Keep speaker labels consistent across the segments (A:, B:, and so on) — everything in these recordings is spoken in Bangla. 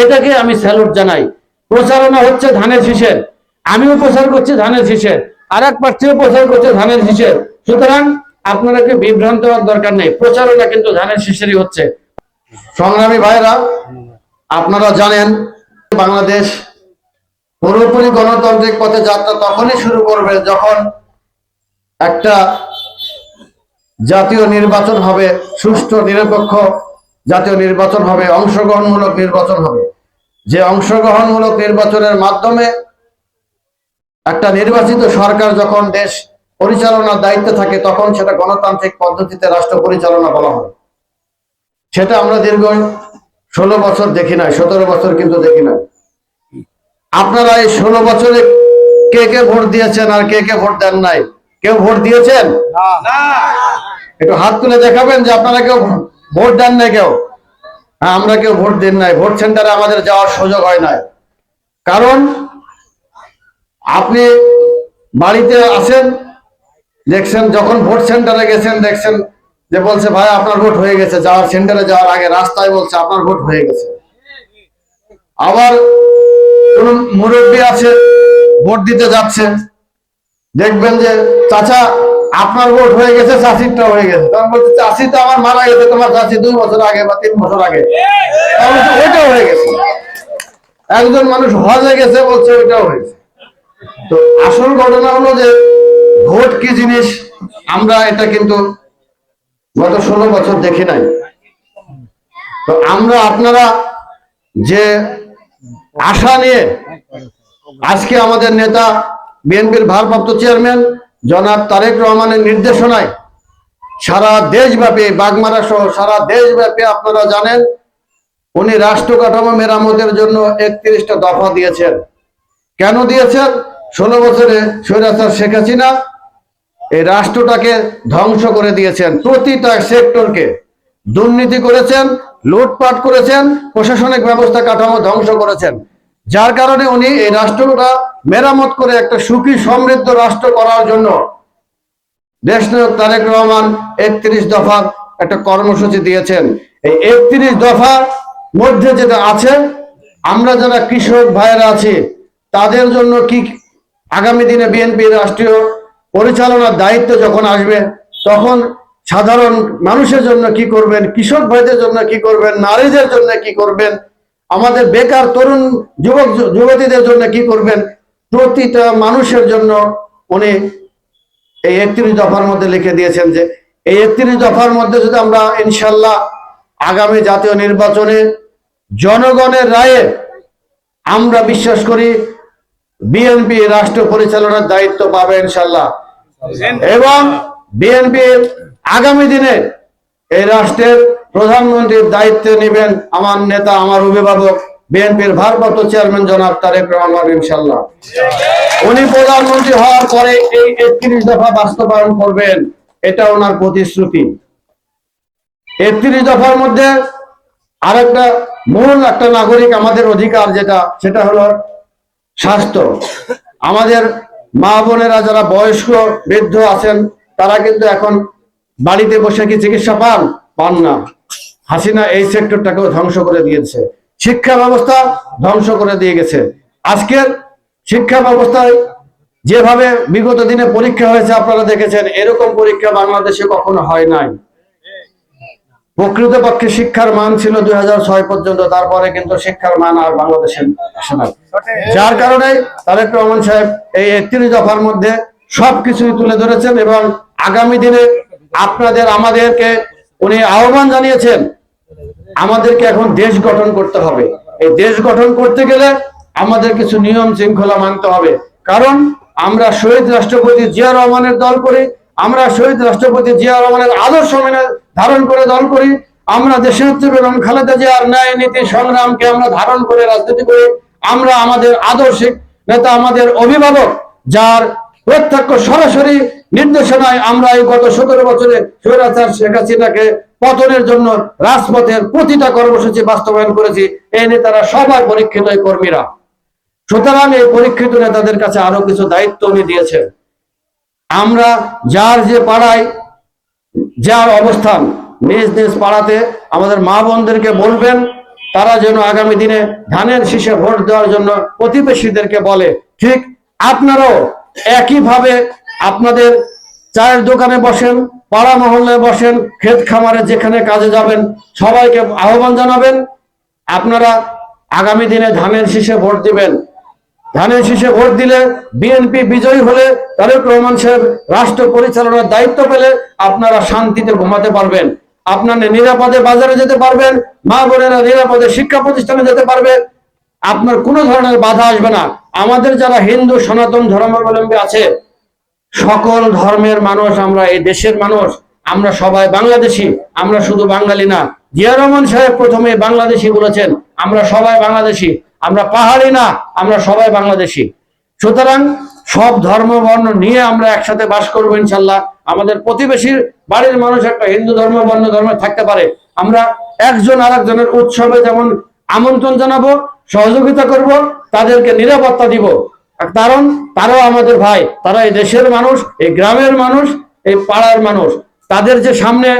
A: এটাকে আমি স্যালুট জানাই। প্রচারণা হচ্ছে ধানের শীষের, আমিও প্রচার করছি ধানের শীষের, আর এক প্রার্থীও প্রচার করছে ধানের শীষের। সুতরাং আপনাদেরকে বিভ্রান্ত হওয়ার দরকার নেই, প্রচারণা কিন্তু ধানের শীষেরই হচ্ছে। সংগ্রামী ভাইরা, আপনারা জানেন বাংলাদেশ পুরোপুরি গণতান্ত্রিক পথে যাত্রা তখনই শুরু করবে যখন একটা জাতীয় নির্বাচন হবে, সুষ্ঠু নিরপেক্ষ জাতীয় নির্বাচন হবে, অংশগ্রহণমূলক নির্বাচন হবে। যে অংশগ্রহণমূলক নির্বাচনের মাধ্যমে একটা নির্বাচিত সরকার যখন দেশ পরিচালনার দায়িত্বে থাকে তখন সেটা গণতান্ত্রিক পদ্ধতিতে রাষ্ট্র পরিচালনা বলা হয়। সেটা আমরা দীর্ঘ 16 বছর দেখি নাই, 17 বছর কিন্তু দেখি নাই। আপনারা এই 16 বছরে কে কে ভোট দিয়েছেন আর কে কে ভোট দেন নাই? কেউ ভোট দিয়েছেন? একটু হাত তুলে দেখাবেন যে আপনারা কেউ ভোট দেন নাই। কেউ? হ্যাঁ, আমরা কেউ ভোট দেন নাই। ভোট সেন্টারে আমাদের যাওয়ার সুযোগ হয় নাই। কারণ আপনি বাড়িতে আছেন, দেখছেন, যখন ভোট সেন্টারে গেছেন দেখছেন যে বলছে ভাই আপনার ভোট হয়ে গেছে, যাওয়ার সেন্টারে যাওয়ার আগে রাস্তায় বলছে আপনার ভোট হয়ে গেছে। আবার কোন মুরব্বী আছে ভোট দিতে যাচ্ছে, দেখবেন যে চাচা আপনার ভোট হয়ে গেছে, চাষিরটা হয়ে গেছে। তখন বলছে চাষি তো আমার মারা গেছে, তোমার চাষি 2 বছর আগে বা 3 বছর আগে, ওইটাও হয়ে গেছে। একজন মানুষ হজে গেছে বলছে ওইটাও হয়েছে। তো আসল ঘটনা হলো যে ভোট কি জিনিস আমরা এটা কিন্তু গত 16 বছর দেখি নাই। তো আমরা আপনারা যে আশা নিয়ে আজকে আমাদের নেতা বিএনপির ভারপ্রাপ্ত চেয়ারম্যান জনাব তারেক রহমানের নির্দেশনায় সারা দেশব্যাপী, বাগমারা সহ সারা দেশব্যাপী আপনারা জানেন উনি রাষ্ট্র কাঠামো মেরামতের জন্য 31টা দফা দিয়েছেন। কেন দিয়েছেন? 16 বছরে স্বৈরাচার শেখ হাসিনা এই রাষ্ট্রটাকে ধ্বংস করে দিয়েছেন। প্রতিটা সেক্টরকে দুর্নীতি করেছেন, লুটপাট করেছেন, প্রশাসনিক ব্যবস্থা কাঠামো ধ্বংস করেছেন। যার কারণে উনি এই রাষ্ট্রটা মেরামত করে একটা সুখী সমৃদ্ধ রাষ্ট্র করার জন্য দেশনায়ক তারেক রহমান 31 দফার একটা কর্মসূচি দিয়েছেন। এই 31 দফার মধ্যে যেটা আছে, আমরা যারা কৃষক ভাইয়েরা আছি তাদের জন্য কি আগামী দিনে বিএনপির রাষ্ট্রীয় পরিচালনার দায়িত্ব যখন আসবে তখন সাধারণ মানুষের জন্য কি করবেন, কৃষক ভাইদের জন্য কি করবেন, নারীদের জন্য কি করবেন, আমাদের বেকার তরুণ যুবক যুবতীদের জন্য কি করবেন, প্রতিটা মানুষের জন্য উনি এই 31 দফার মধ্যে লিখে দিয়েছেন। যে এই 31 দফার মধ্যে যদি আমরা ইনশাল্লাহ আগামী জাতীয় নির্বাচনে জনগণের রায়ে আমরা বিশ্বাস করি বিএনপি রাষ্ট্র পরিচালনার দায়িত্ব পাবে ইনশাল্লাহ, এবং বিএনপি আগামী দিনে এই রাষ্ট্রের প্রধানমন্ত্রীর দায়িত্ব নেবেন আমার নেতা, আমার অভিভাবক বিএনপির ভারপ্রাপ্ত চেয়ারম্যান জনাব তারেক রহমান ইনশাল্লাহ। উনি প্রধানমন্ত্রী হওয়ার পরে এই 31 দফা বাস্তবায়ন করবেন, এটা ওনার প্রতিশ্রুতি। 31 দফার মধ্যে আরেকটা মূল একটা নাগরিক আমাদের অধিকার যেটা, সেটা হলো স্বাস্থ্য। আমাদের মা বোনেরা যারা বয়স্ক বৃদ্ধ আছেন তারা কিন্তু এখন বাড়িতে বসে কি চিকিৎসা পান না। হাসিনা এই সেক্টরটাকেও ধ্বংস করে দিয়েছে, শিক্ষা ব্যবস্থা ধ্বংস করে দিয়ে গেছে। আজকের শিক্ষা ব্যবস্থায় যেভাবে বিগত দিনে পরীক্ষা হয়েছে আপনারা দেখেছেন, এরকম পরীক্ষা বাংলাদেশে কখনো হয় নাই। প্রকৃতপক্ষে শিক্ষার মান ছিল 2006 পর্যন্ত, তারপরে কিন্তু শিক্ষার মান আর বাংলাদেশে আসে না। যার কারণে তারেক রহমান সাহেব এই 31 দফার মধ্যে সবকিছুই তুলে ধরেছেন, এবং আগামী দিনে আপনাদের আমাদেরকে উনি আহ্বান জানিয়েছেন আমাদেরকে এখন দেশ গঠন করতে হবে। এই দেশ গঠন করতে গেলে আমাদের কিছু নিয়ম শৃঙ্খলা মানতে হবে। কারণ আমরা শহীদ রাষ্ট্রপতি জিয়া রহমানের দল করি, আমরা শহীদ রাষ্ট্রপতি জিয়া রহমানের আদর্শ মেনে ধারণ করে দল করি, আমরা দেশনেত্রী বেগম খালেদা জিয়ার ন্যায় নীতি সংগ্রামকে আমরা ধারণ করে রাজনীতি করি, আমরা আমাদের আদর্শিক নেতা, আমাদের অভিভাবক যার প্রত্যক্ষ সরাসরি নির্দেশনায় আমরা এই গত 17 বছরে স্বৈরাচার শেখ হাসিনাকে পতনের জন্য রাজপথের প্রতিটা কর্মসূচি বাস্তবায়ন করেছি। এই নেতারা সবাই পরীক্ষিত কর্মীরা। সুতরাং এই পরীক্ষিত নেতাদের কাছে আরো কিছু দায়িত্ব উনি দিয়েছেন। আমরা যার যে পাড়ায় যার অবস্থান, নিজ নিজ পাড়াতে আমাদের মা বোনদেরকে বলবেন তারা যেন আগামী দিনে ধানের শীষে ভোট দেওয়ার জন্য প্রতিবেশীদেরকে বলে। ঠিক আপনারাও একইভাবে আপনাদের চায়ের দোকানে বসেন, পাড়া মহল্লায় বসেন, ক্ষেত খামারে যেখানে কাজে যাবেন, সবাইকে আহ্বান জানাবেন আপনারা আগামী দিনে ধানের শীষে ভোট দিবেন। ধানের শীষে ভোট দিলে বিএনপি বিজয়ী হলে, তারেক রহমান সাহেব রাষ্ট্র পরিচালনার দায়িত্ব পেলে আপনারা শান্তিতে ঘুমাতে পারবেন, আপনারা নিরাপদে বাজারে যেতে পারবেন, মা বোনেরা নিরাপদে শিক্ষা প্রতিষ্ঠানে যেতে পারবে, আপনার কোনো ধরনের বাধা আসবে না। আমাদের যারা হিন্দু সনাতন ধর্মাবলম্বী আছে, সকল ধর্মের মানুষ, আমরা এই দেশের মানুষ, আমরা সবাই বাংলাদেশি, আমরা শুধু বাঙালি না। জিয়া রহমান সাহেব প্রথমে বাংলাদেশি বলেছেন, আমরা সবাই বাংলাদেশি, আমরা পাহাড়ি না, আমরা সবাই বাংলাদেশি। সুতরাং সব ধর্ম বর্ণ নিয়ে আমরা একসাথে বাস করবো ইনশাল্লাহ। আমাদের প্রতিবেশীর বাড়ির মানুষ একটা হিন্দু ধর্ম বর্ণ ধর্মে থাকতে পারে, আমরা একজন আরেকজনের উৎসবে যেমন আমন্ত্রণ জানাবো, সহযোগিতা করব, তাদেরকে নিরাপত্তা দিব, কারণ তারাও আমাদের ভাই, তারা এই দেশের মানুষ, এই গ্রামের মানুষ, এই পাড়ার মানুষ। তাদের যে সামনে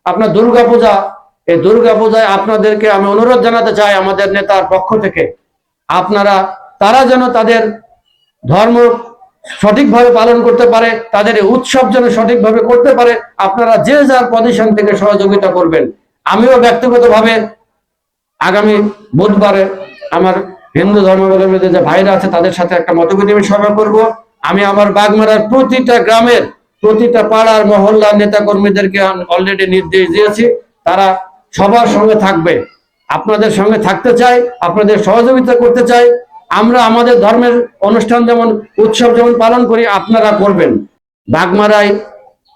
A: আপনার দুর্গাপূজা, এই দুর্গাপূজায় আপনাদেরকে আমি অনুরোধ জানাতে চাই আমাদের নেতার পক্ষ থেকে, আপনারা তারা যেন তাদের ধর্ম সঠিকভাবে পালন করতে পারে, তাদের এই উৎসব যেন সঠিকভাবে করতে পারে, আপনারা যে যার পজিশন থেকে সহযোগিতা করবেন। আমিও ব্যক্তিগতভাবে আগামী বুধবারে আমার হিন্দু ধর্মাবলম্বীদের যে ভাইরা আছে তাদের সাথে একটা মতবিনিময় সভা করব। আমি আমার বাগমারার প্রতিটা গ্রামের, প্রতিটা পাড়ার মহল্লার নেতা কর্মীদেরকে অলরেডি নির্দেশ দিয়েছি, তারা সবার সঙ্গে থাকবে। আপনাদের সঙ্গে থাকতে চাই, আপনাদের সহযোগিতা করতে চাই। আমরা আমাদের ধর্মের অনুষ্ঠান যেমন উৎসব যেমন পালন করি, আপনারা করবেন। বাগমারায়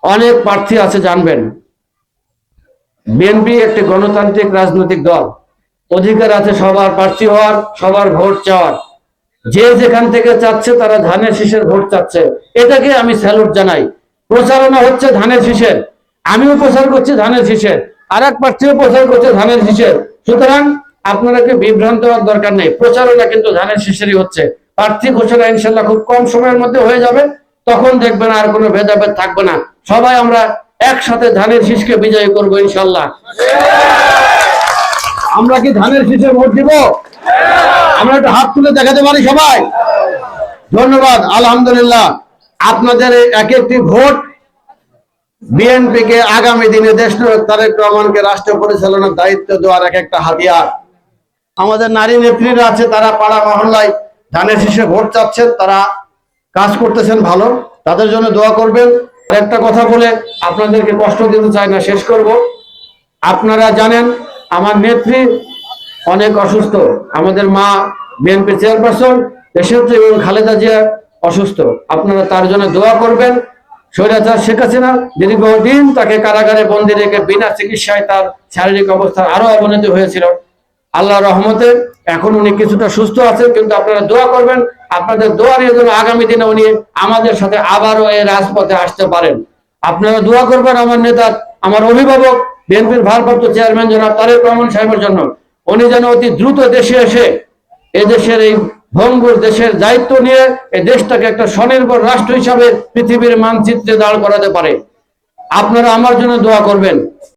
A: অনেক প্রার্থী আছে জানবেন। বিএনপি একটি গণতান্ত্রিক রাজনৈতিক দল, অধিকার আছে সবার প্রার্থী হওয়ার, সবার ভোট চাওয়ার। যে যেখান থেকে চাচ্ছে তারা ধানের শীষের ভোট চাচ্ছে, এটাকে আমি স্যালুট জানাই। প্রচারণা হচ্ছে ধানের শীষের, আমিও প্রচার করছি ধানের শীষের, আর এক প্রার্থীও প্রচার করছে ধানের শীষের। সুতরাং আপনারা কি বিভ্রান্ত হওয়ার দরকার নেই, প্রচারণা কিন্তু ধানের শীষেরই হচ্ছে। প্রার্থী ঘোষণা ইনশাল্লাহ খুব কম সময়ের মধ্যে হয়ে যাবে, তখন দেখবেন আর কোনো ভেদাভেদ থাকবে না। সবাই আমরা একসাথে ধানের শীষকে বিজয়ী করবো ইনশাল্লাহ। আমরা কি ধানের শীষে ভোট দিব? আমরা একটা হাত তুলে দেখাতে পারি সবাই? ধন্যবাদ, আলহামদুলিল্লাহ। আপনাদের এক একটি ভোট বিএনপি কে আগামী দিনে দেশনায়ক তারেক রহমানকে রাষ্ট্র পরিচালনার দায়িত্ব দেওয়ার এক একটা হাতিয়ার। আমাদের নারী নেত্রীরা আছে, তারা পাড়া মহল্লায় ধানের শীষে ভোট চাচ্ছেন, তারা কাজ করতেছেন ভালো, তাদের জন্য দোয়া করবেন। একটা কথা বলে আপনাদেরকে কষ্ট দিতে চাই না, শেষ করব। আপনারা জানেন আমার নেত্রী অনেক অসুস্থ, আমাদের মা বিএনপি চেয়ারপারসন দেশনেত্রী এবং খালেদা জিয়া অসুস্থ, আপনারা তার জন্য দোয়া করবেন। স্বৈরাচার শেখ হাসিনা দীর্ঘদিন তাকে কারাগারে বন্দী রেখে বিনা চিকিৎসায় তার শারীরিক অবস্থা আরো অবনতি হয়েছিল। আল্লাহ রহমতে এখন উনি কিছুটা সুস্থ আছেন, কিন্তু আপনারা দোয়া করবেন, আপনাদের দোয়া নিয়ে যেন আগামী দিনে উনি আমাদের সাথে আবারও এই রাজপথে আসতে পারেন। আপনারা দোয়া করবেন আমার নেতা, আমার অভিভাবক বিএনপির ভারপ্রাপ্ত চেয়ারম্যান জনাব তারেক রহমান সাহেবের জন্য, উনি যেন অতি দ্রুত দেশে এসে এদেশের এই ভঙ্গুর দেশের দায়িত্ব নিয়ে এই দেশটাকে একটা স্বনির্ভর রাষ্ট্র হিসাবে পৃথিবীর মানচিত্রে দাঁড় করাতে পারে। আপনারা আমার জন্য দোয়া করবেন।